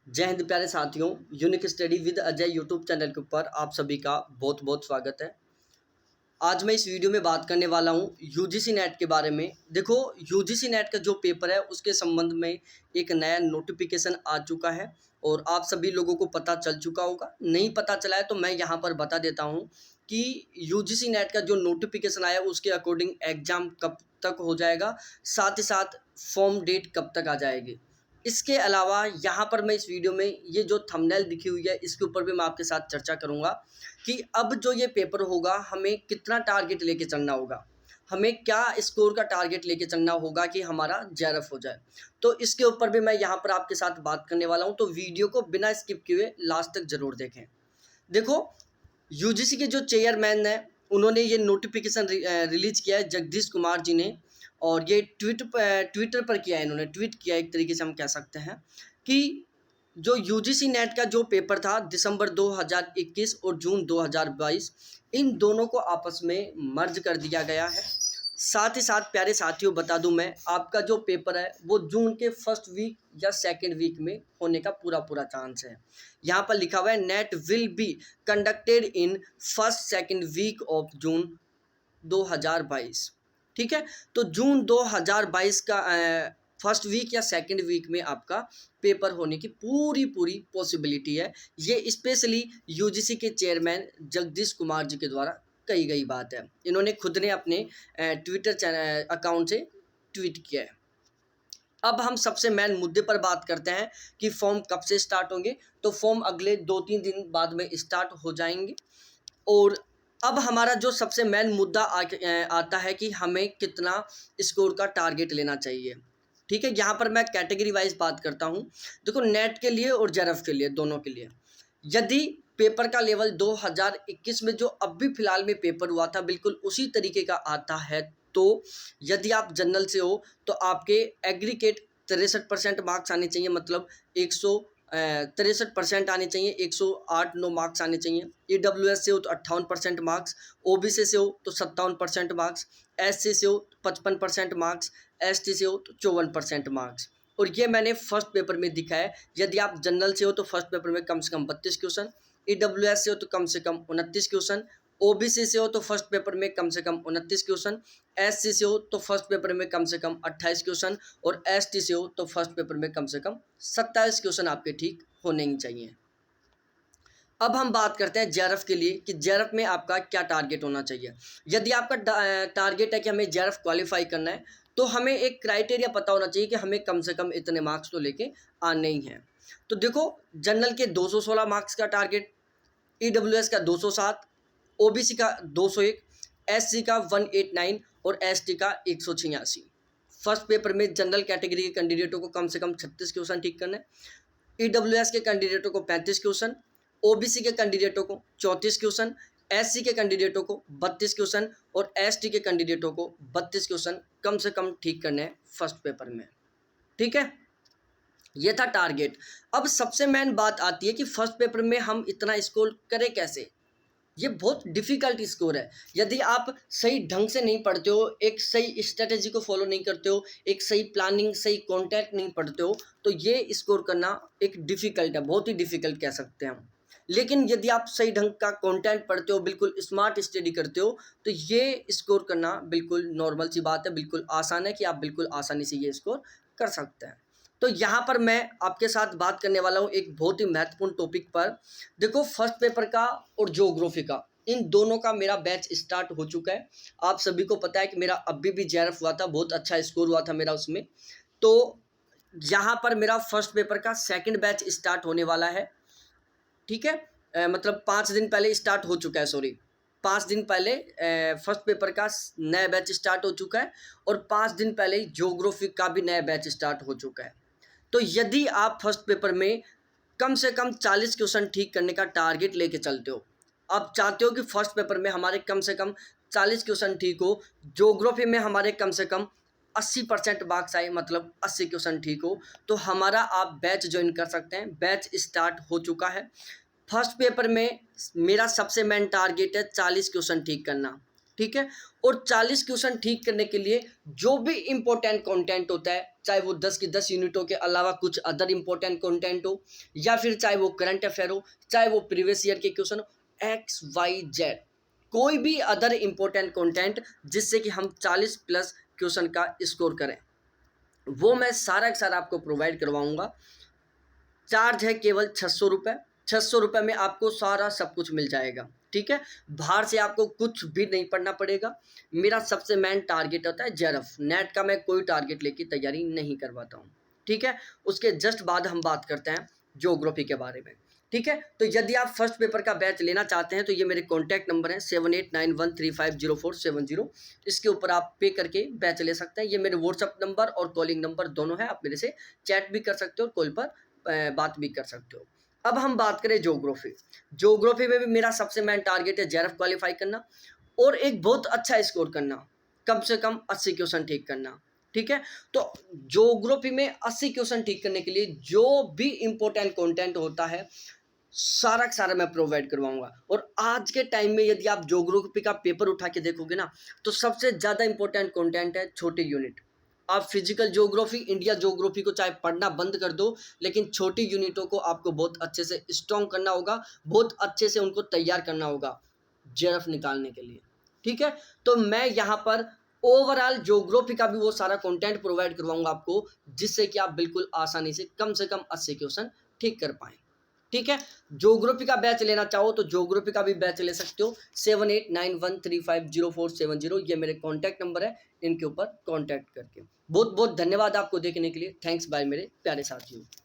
जय हिंद प्यारे साथियों। Unique study with Ajay YouTube channel के ऊपर आप सभी का बहुत बहुत स्वागत है। आज मैं इस वीडियो में बात करने वाला हूं यूजीसी नेट के बारे में। देखो, यूजीसी नेट का जो पेपर है उसके संबंध में एक नया नोटिफिकेशन आ चुका है और आप सभी लोगों को पता चल चुका होगा। नहीं पता चला है तो मैं यहां पर बता देता हूं कि यूजीसी नेट का जो नोटिफिकेशन आया उसके अकॉर्डिंग एग्ज़ाम कब तक हो जाएगा, साथ ही साथ फॉर्म डेट कब तक आ जाएगी। इसके अलावा यहाँ पर मैं इस वीडियो में ये जो थंबनेल दिखी हुई है इसके ऊपर भी मैं आपके साथ चर्चा करूँगा कि अब जो ये पेपर होगा हमें कितना टारगेट लेके चलना होगा, हमें क्या स्कोर का टारगेट लेके चलना होगा कि हमारा जेआरएफ हो जाए। तो इसके ऊपर भी मैं यहाँ पर आपके साथ बात करने वाला हूँ, तो वीडियो को बिना स्किप किए लास्ट तक ज़रूर देखें। देखो, यूजीसी के जो चेयरमैन हैं उन्होंने ये नोटिफिकेशन रिलीज़ किया है, जगदीश कुमार जी ने, और ये ट्विटर पर किया है, इन्होंने ट्वीट किया एक तरीके से हम कह सकते हैं कि जो यूजीसी नेट का जो पेपर था दिसंबर 2021 और जून 2022, इन दोनों को आपस में मर्ज कर दिया गया है। साथ ही साथ प्यारे साथियों बता दूं मैं, आपका जो पेपर है वो जून के फर्स्ट वीक या सेकेंड वीक में होने का पूरा चांस है। यहाँ पर लिखा हुआ है NET will be conducted in first second week of June 2022। ठीक है, तो जून 2022 का फर्स्ट वीक या सेकेंड वीक में आपका पेपर होने की पूरी पॉसिबिलिटी है। ये स्पेशली यूजीसी के चेयरमैन जगदीश कुमार जी के द्वारा कही गई बात है। इन्होंने खुद ने अपने ट्विटर चैनल अकाउंट से ट्वीट किया है। अब हम सबसे मेन मुद्दे पर बात करते हैं कि फॉर्म कब से स्टार्ट होंगे। तो फॉर्म अगले 2-3 दिन बाद में स्टार्ट हो जाएंगे। और अब हमारा जो सबसे मेन मुद्दा आता है कि हमें कितना स्कोर का टारगेट लेना चाहिए। ठीक है, यहाँ पर मैं कैटेगरी वाइज बात करता हूँ। देखो, नेट के लिए और जेआरएफ के लिए, दोनों के लिए, यदि पेपर का लेवल 2021 में जो अब भी फिलहाल में पेपर हुआ था बिल्कुल उसी तरीके का आता है, तो यदि आप जनरल से हो तो आपके एग्रीगेट 63% मार्क्स आने चाहिए, मतलब 163% आने चाहिए, 108-9 मार्क्स आने चाहिए। ईडब्ल्यूएस से हो तो 58% मार्क्स, ओबीसी से हो तो 57% मार्क्स, एससी से हो तो 55% मार्क्स, एसटी से हो तो 54% मार्क्स। और ये मैंने फर्स्ट पेपर में दिखा है। यदि आप जनरल से हो तो फर्स्ट पेपर में कम से कम 32 क्वेश्चन, ईडब्ल्यूएस से हो तो कम से कम 29 क्वेश्चन, ओबीसी से हो तो फर्स्ट पेपर में कम से कम 29 क्वेश्चन, एससी से हो तो फर्स्ट पेपर में कम से कम 28 क्वेश्चन, और एसटी से हो तो फर्स्ट पेपर में कम से कम 27 क्वेश्चन आपके ठीक होने ही चाहिए। अब हम बात करते हैं जेआरएफ के लिए कि जेआरएफ में आपका क्या टारगेट होना चाहिए। यदि आपका टारगेट है कि हमें जेआरएफ क्वालिफाई करना है तो हमें एक क्राइटेरिया पता होना चाहिए कि हमें कम से कम इतने मार्क्स तो लेके आने ही हैं। तो देखो, जनरल के 216 मार्क्स का टारगेट, ईडब्ल्यूएस का 207, ओबीसी का 201, एससी का 189 और एसटी का 186। फर्स्ट पेपर में जनरल कैटेगरी के कैंडिडेटों को कम से कम 36 क्वेश्चन ठीक करना है, ईडब्ल्यूएस के कैंडिडेटों को 35 क्वेश्चन, ओबीसी के कैंडिडेटों को 34 क्वेश्चन, एससी के कैंडिडेटों को 32 क्वेश्चन और एसटी के कैंडिडेटों को 32 क्वेश्चन कम से कम ठीक करने हैं फर्स्ट पेपर में। ठीक है, ये था टारगेट। अब सबसे मेन बात आती है कि फर्स्ट पेपर में हम इतना स्कोर करें कैसे। ये बहुत डिफ़िकल्ट स्कोर है। यदि आप सही ढंग से नहीं पढ़ते हो, एक सही स्ट्रेटेजी को फॉलो नहीं करते हो, एक सही प्लानिंग, सही कॉन्टेक्ट नहीं पढ़ते हो, तो ये स्कोर करना एक डिफ़िकल्ट है, बहुत ही डिफ़िकल्ट कह सकते हैं हम। लेकिन यदि आप सही ढंग का कंटेंट पढ़ते हो, बिल्कुल स्मार्ट स्टडी करते हो, तो ये स्कोर करना बिल्कुल नॉर्मल सी बात है, बिल्कुल आसान है कि आप बिल्कुल आसानी से ये स्कोर कर सकते हैं। तो यहाँ पर मैं आपके साथ बात करने वाला हूँ एक बहुत ही महत्वपूर्ण टॉपिक पर। देखो, फर्स्ट पेपर का और ज्योग्राफी का, इन दोनों का मेरा बैच स्टार्ट हो चुका है। आप सभी को पता है कि मेरा अभी भी जेआरएफ हुआ था, बहुत अच्छा स्कोर हुआ था मेरा उसमें। तो यहाँ पर मेरा फर्स्ट पेपर का सेकंड बैच स्टार्ट होने वाला है। ठीक है, मतलब 5 दिन पहले स्टार्ट हो चुका है, सॉरी 5 दिन पहले फर्स्ट पेपर का नया बैच स्टार्ट हो चुका है और 5 दिन पहले ही ज्योग्राफी का भी नया बैच स्टार्ट हो चुका है। तो यदि आप फर्स्ट पेपर में कम से कम 40 क्वेश्चन ठीक करने का टारगेट लेके चलते हो, आप चाहते हो कि फर्स्ट पेपर में हमारे कम से कम 40 क्वेश्चन ठीक हो, ज्योग्राफी में हमारे कम से कम 80% मार्क्स आए, मतलब 80 क्वेश्चन ठीक हो, तो हमारा आप बैच ज्वाइन कर सकते हैं। बैच स्टार्ट हो चुका है। फर्स्ट पेपर में मेरा सबसे मेन टारगेट है 40 क्वेश्चन ठीक करना। ठीक है। और 40 क्वेश्चन ठीक करने के लिए जो भी इंपॉर्टेंट कंटेंट होता है, चाहे वो 10 की 10 यूनिटों के अलावा कुछ अदर इंपॉर्टेंट कंटेंट हो, या फिर चाहे वो करंट अफेयर हो, चाहे वो प्रीवियस ईयर के क्वेश्चन हो, एक्स वाई जेड, कोई भी अदर इंपॉर्टेंट कंटेंट जिससे कि हम 40 प्लस क्वेश्चन का स्कोर करें, वो मैं सारा का सारा आपको प्रोवाइड करवाऊंगा। चार्ज है केवल 600 रुपये। 600 रुपये में आपको सारा सब कुछ मिल जाएगा, ठीक है। बाहर से आपको कुछ भी नहीं पढ़ना पड़ेगा। मेरा सबसे मेन टारगेट होता है जेआरएफ, नेट का मैं कोई टारगेट लेके तैयारी नहीं करवाता हूँ, ठीक है। उसके जस्ट बाद हम बात करते हैं ज्योग्राफी के बारे में, ठीक है। तो यदि आप फर्स्ट पेपर का बैच लेना चाहते हैं तो ये मेरे कॉन्टैक्ट नंबर है 7891350470। इसके ऊपर आप पे करके बैच ले सकते हैं। ये मेरे व्हाट्सअप नंबर और कॉलिंग नंबर दोनों है, आप मेरे से चैट भी कर सकते हो, कॉल पर बात भी कर सकते हो। अब हम बात करें ज्योग्राफी। ज्योग्राफी में भी मेरा सबसे मेन टारगेट है जेआरएफ क्वालिफाई करना और एक बहुत अच्छा स्कोर करना, कम से कम 80 क्वेश्चन ठीक करना, ठीक है। तो ज्योग्राफी में 80 क्वेश्चन ठीक करने के लिए जो भी इंपॉर्टेंट कंटेंट होता है सारा का सारा मैं प्रोवाइड करवाऊंगा। और आज के टाइम में यदि आप ज्योग्राफी का पेपर उठा के देखोगे ना, तो सबसे ज़्यादा इंपॉर्टेंट कंटेंट है छोटे यूनिट। आप फिजिकल ज्योग्राफी, इंडिया ज्योग्राफी को चाहे पढ़ना बंद कर दो, लेकिन छोटी यूनिटों को आपको बहुत अच्छे से स्ट्रॉन्ग करना होगा, बहुत अच्छे से उनको तैयार करना होगा जेआरएफ निकालने के लिए, ठीक है। तो मैं यहाँ पर ओवरऑल ज्योग्राफी का भी वो सारा कंटेंट प्रोवाइड करवाऊंगा आपको, जिससे कि आप बिल्कुल आसानी से कम 80 क्वेश्चन ठीक कर पाएँ, ठीक है। ज्योग्राफी का बैच लेना चाहो तो ज्योग्राफी का भी बैच ले सकते हो। 7891350470, ये मेरे कॉन्टैक्ट नंबर है, इनके ऊपर कॉन्टैक्ट करके। बहुत बहुत धन्यवाद आपको देखने के लिए। थैंक्स बाय मेरे प्यारे साथियों।